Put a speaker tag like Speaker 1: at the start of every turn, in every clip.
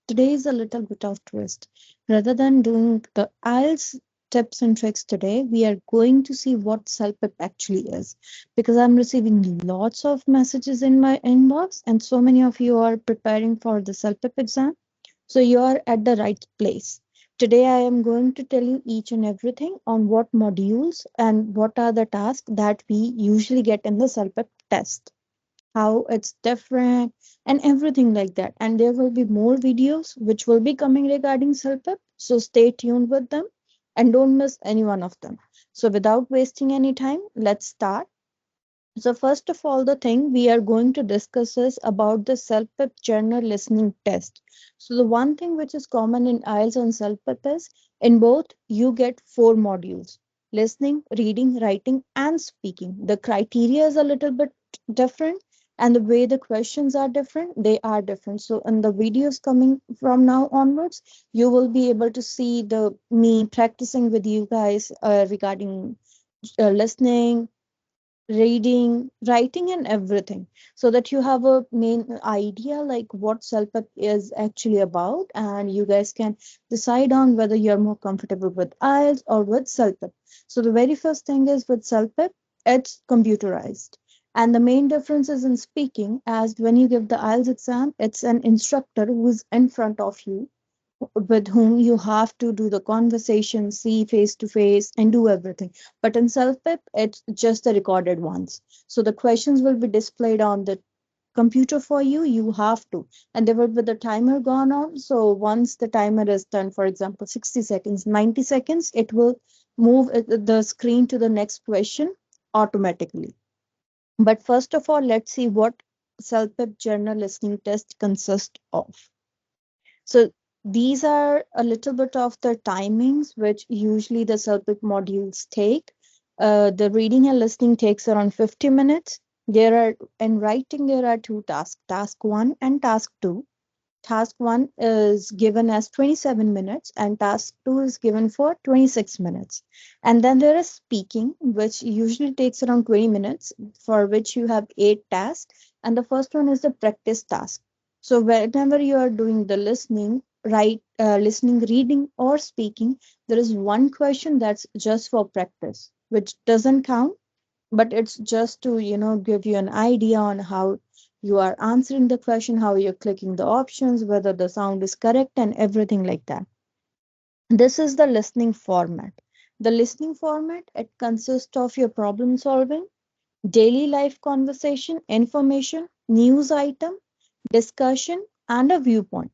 Speaker 1: today is a little bit of twist. Rather than doing the IELTS tips and tricks today, we are going to see what CELPIP actually is. Because I'm receiving lots of messages in my inbox, and so many of you are preparing for the CELPIP exam. So you are at the right place. Today I am going to tell you each and everything on what modules and what are the tasks that we usually get in the CELPIP test, how it's different, and everything like that. And there will be more videos which will be coming regarding CELPIP. So stay tuned with them and don't miss any one of them. So without wasting any time, let's start. So first of all, the thing we are going to discuss is about the CELPIP journal listening test. So the one thing which is common in IELTS and CELPIP is in both you get four modules: listening, reading, writing, and speaking. The criteria is a little bit different, and the way the questions are different, they are different. So in the videos coming from now onwards, you will be able to see the me practicing with you guys regarding listening, reading, writing, and everything, so that you have a main idea like what CELPIP is actually about, and you guys can decide on whether you're more comfortable with IELTS or with CELPIP. So the very first thing is with CELPIP, it's computerized. And the main difference is in speaking, as when you give the IELTS exam, it's an instructor who's in front of you with whom you have to do the conversation, see face to face, and do everything. But in CELPIP, it's just the recorded ones. So the questions will be displayed on the computer for you. You have to, and there will be the timer gone on. So once the timer is done, for example, 60 seconds, 90 seconds, it will move the screen to the next question automatically. But first of all, let's see what CELPIP journal listening test consists of. So these are a little bit of the timings which usually the CELPIP modules take. The reading and listening takes around 50 minutes. There are in writing there are two tasks, task one and task two. Task one is given as 27 minutes and task two is given for 26 minutes. And then there is speaking, which usually takes around 20 minutes, for which you have eight tasks. And the first one is the practice task. So whenever you are doing the listening, listening, reading, or speaking, there is one question that's just for practice, which doesn't count, but it's just to give you an idea on how you are answering the question, how you're clicking the options, whether the sound is correct, and everything like that. This is the listening format. The listening format, it consists of your problem solving, daily life conversation, information, news item, discussion, and a viewpoint.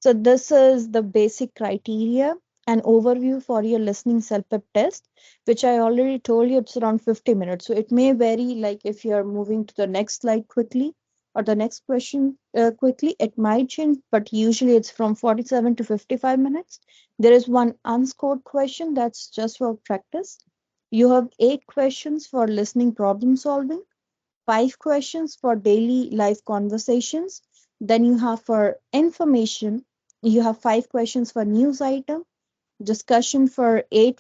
Speaker 1: So this is the basic criteria and overview for your listening CELPIP test, which I already told you it's around 50 minutes. So it may vary, like if you're moving to the next slide quickly or the next question quickly, it might change, but usually it's from 47 to 55 minutes. There is one unscored question that's just for practice. You have eight questions for listening problem solving, five questions for daily life conversations. Then you have for information, you have five questions for news item, discussion for 8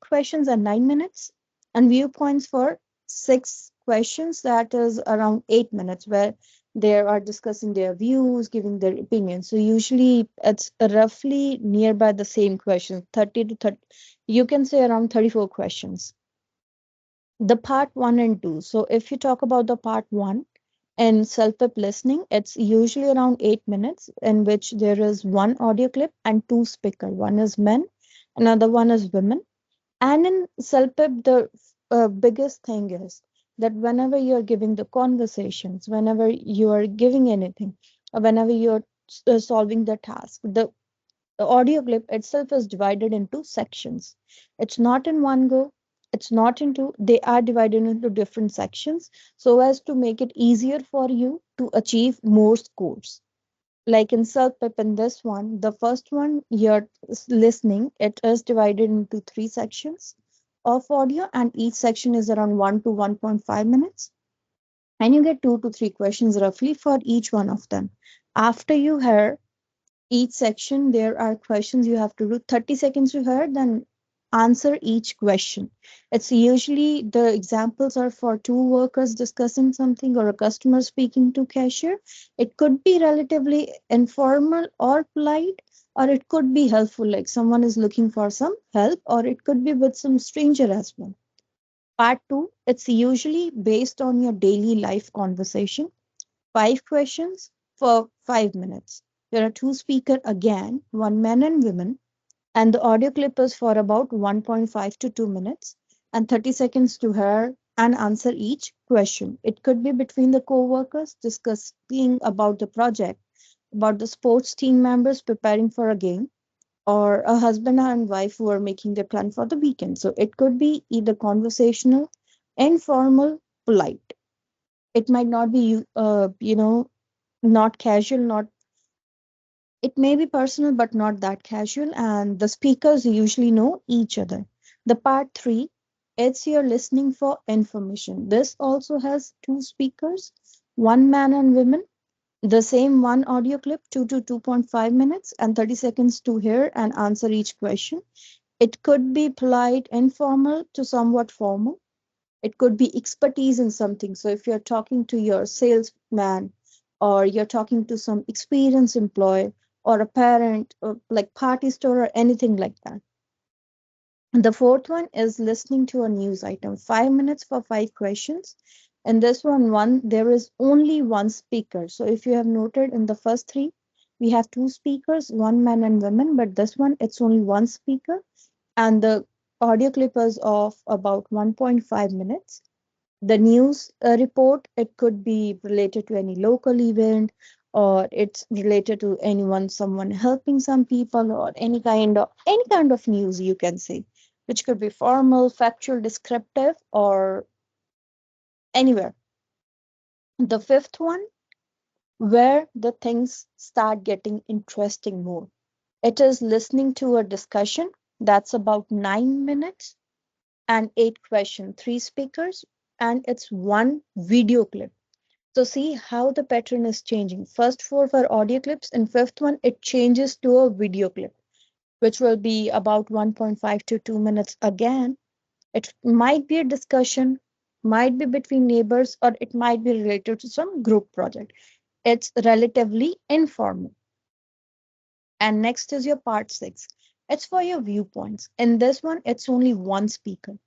Speaker 1: questions and 9 minutes, and viewpoints for six questions that is around 8 minutes, where they are discussing their views, giving their opinions. So usually it's roughly nearby the same questions, 30 to 30, you can say around 34 questions. The part one and two. So if you talk about the part one in CELPIP listening, it's usually around 8 minutes, in which there is one audio clip and two speaker. One is men, another one is women. And in CELPIP, the biggest thing is that whenever you're giving the conversations, whenever you are giving anything, or whenever you're solving the task, the audio clip itself is divided into sections. It's not in one go, it's not into, they are divided into different sections so as to make it easier for you to achieve more scores. Like in CELPIP, in this one, the first one you're listening, it is divided into three sections of audio, and each section is around 1 to 1.5 minutes. And you get 2 to 3 questions roughly for each one of them. After you hear each section, there are questions you have to do 30 seconds to hear, then answer each question. It's usually the examples are for two workers discussing something or a customer speaking to cashier. It could be relatively informal or polite, or it could be helpful, like someone is looking for some help, or it could be with some stranger as well. Part two, it's usually based on your daily life conversation. 5 questions for 5 minutes. There are two speakers again, one man and women, and the audio clip is for about 1.5 to 2 minutes and 30 seconds to hear and answer each question. It could be between the co-workers discussing about the project, about the sports team members preparing for a game, or a husband and wife who are making their plan for the weekend. So it could be either conversational, informal, polite. It might not be, not casual, not it may be personal, but not that casual. And the speakers usually know each other. The part three, it's you're listening for information. This also has two speakers, one man and women. The same one audio clip, 2 to 2.5 minutes and 30 seconds to hear and answer each question. It could be polite, informal to somewhat formal. It could be expertise in something. So if you're talking to your salesman or you're talking to some experienced employee or a parent or like party store or anything like that. The fourth one is listening to a news item. 5 minutes for 5 questions. And this one, there is only one speaker. So if you have noted in the first three, we have two speakers, one man and women, but this one, it's only one speaker. And the audio clip is of about 1.5 minutes. The news report, it could be related to any local event, or it's related to anyone, someone helping some people, or any kind of news you can say, which could be formal, factual, descriptive, or anywhere. The fifth one, where the things start getting interesting more, it is listening to a discussion that's about 9 minutes and 8 questions, three speakers, and it's one video clip. So see how the pattern is changing. First four were audio clips, and fifth one it changes to a video clip, which will be about 1.5 to 2 minutes again. It might be a discussion, might be between neighbors, or it might be related to some group project. It's relatively informal. And next is your part six. It's for your viewpoints. In this one, it's only one speaker.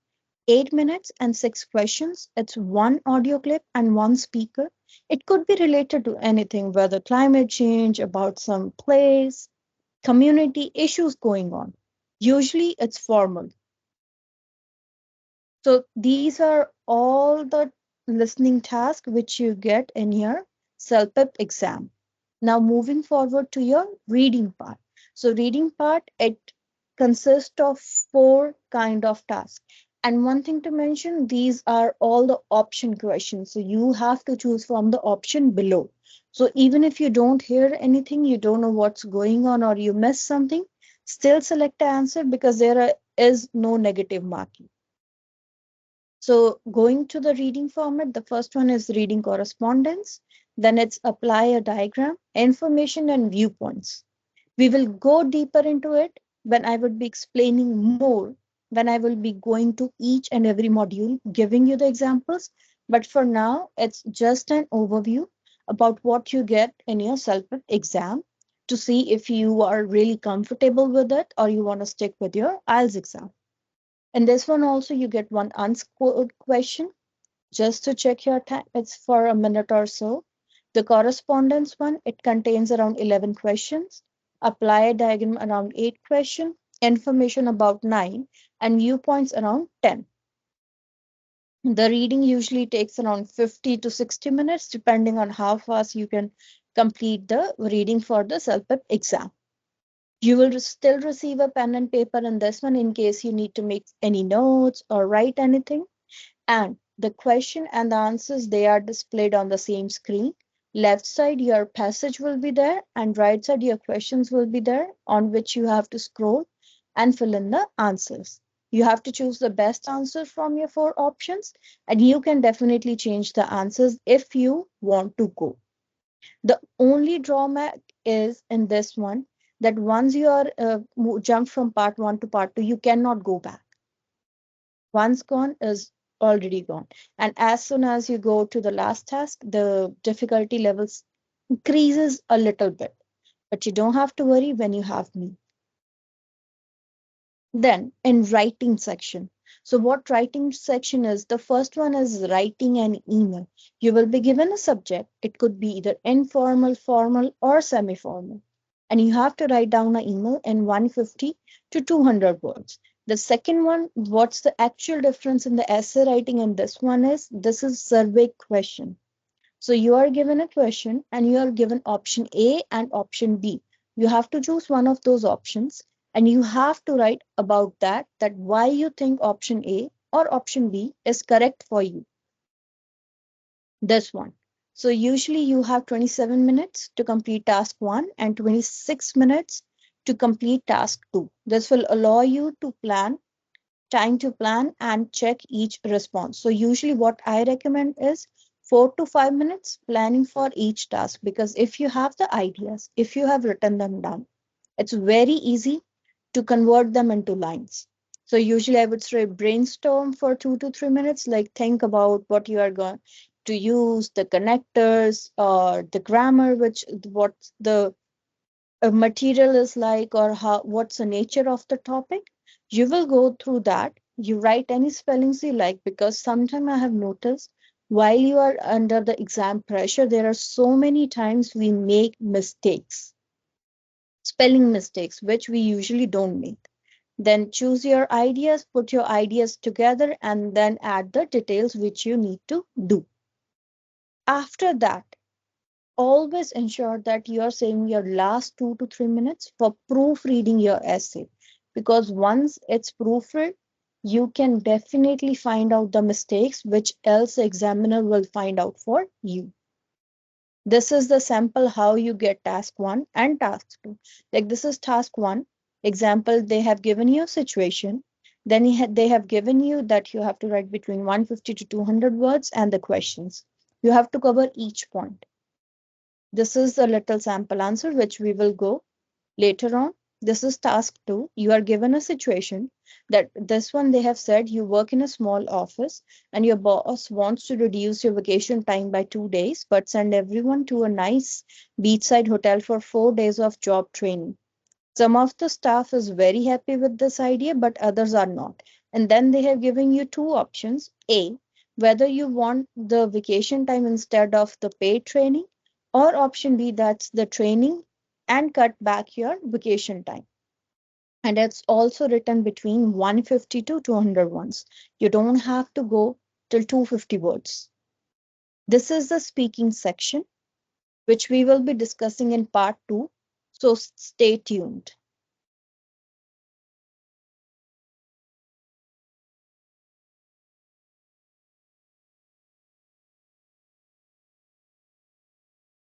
Speaker 1: 8 minutes and 6 questions. It's one audio clip and one speaker. It could be related to anything, whether climate change, about some place, community issues going on. Usually it's formal. So these are all the listening tasks which you get in your CELPIP exam. Now moving forward to your reading part. So reading part, it consists of four kind of tasks. And one thing to mention, these are all the option questions. So you have to choose from the option below. So even if you don't hear anything, you don't know what's going on or you miss something, still select the answer because is no negative marking. So going to the reading format, the first one is reading correspondence. Then it's apply a diagram, information and viewpoints. We will go deeper into it when I would be explaining more, when I will be going to each and every module, giving you the examples. But for now, it's just an overview about what you get in your self exam to see if you are really comfortable with it or you want to stick with your IELTS exam. And this one also, you get one unscored question just to check your time. It's for a minute or so. The correspondence one, it contains around 11 questions. Apply a diagram around 8 questions. Information about 9 and viewpoints around 10. The reading usually takes around 50 to 60 minutes, depending on how fast you can complete the reading for the CELPIP exam. You will still receive a pen and paper in this one in case you need to make any notes or write anything. And the question and the answers, they are displayed on the same screen. Left side, your passage will be there, and right side, your questions will be there, on which you have to scroll and fill in the answers. You have to choose the best answer from your four options, and you can definitely change the answers if you want to go. The only drawback is in this one, that once you are jump from part 1 to part 2, you cannot go back. Once gone is already gone. And as soon as you go to the last task, the difficulty levels increases a little bit. But you don't have to worry when you have me. Then in writing section. So what writing section is? The first one is writing an email. You will be given a subject. It could be either informal, formal, or semi-formal. And you have to write down an email in 150 to 200 words. The second one, what's the actual difference in the essay writing and this one is, this is survey question. So you are given a question and you are given option A and option B. You have to choose one of those options and you have to write about that why you think option A or option B is correct for you. This one. So usually you have 27 minutes to complete task 1 and 26 minutes to complete task 2. This will allow you to plan time to plan and check each response. So usually what I recommend is 4 to 5 minutes planning for each task, because if you have the ideas, if you have written them down, it's very easy to convert them into lines. So usually I would say brainstorm for 2 to 3 minutes, like think about what you are going to use, the connectors or the grammar, which what the material is like, or how what's the nature of the topic. You will go through that. You write any spellings you like, because sometimes I have noticed while you are under the exam pressure, there are so many times we make mistakes, spelling mistakes, which we usually don't make. Then choose your ideas, put your ideas together, and then add the details which you need to do. After that, always ensure that you are saving your last 2 to 3 minutes for proofreading your essay, because once it's proofread, you can definitely find out the mistakes which else the examiner will find out for you. This is the sample how you get task 1 and task 2. Like this is task 1 example. They have given you a situation, then they have given you that you have to write between 150 to 200 words and the questions. You have to cover each point. This is a little sample answer which we will go later on. This is task 2. You are given a situation that this one they have said you work in a small office and your boss wants to reduce your vacation time by 2 days, but send everyone to a nice beachside hotel for 4 days of job training. Some of the staff is very happy with this idea, but others are not. And then they have given you two options. A, whether you want the vacation time instead of the paid training, or option B, that's the training and cut back your vacation time. And it's also written between 150 to 200 ones. You don't have to go till 250 words. This is the speaking section, which we will be discussing in part 2. So stay tuned.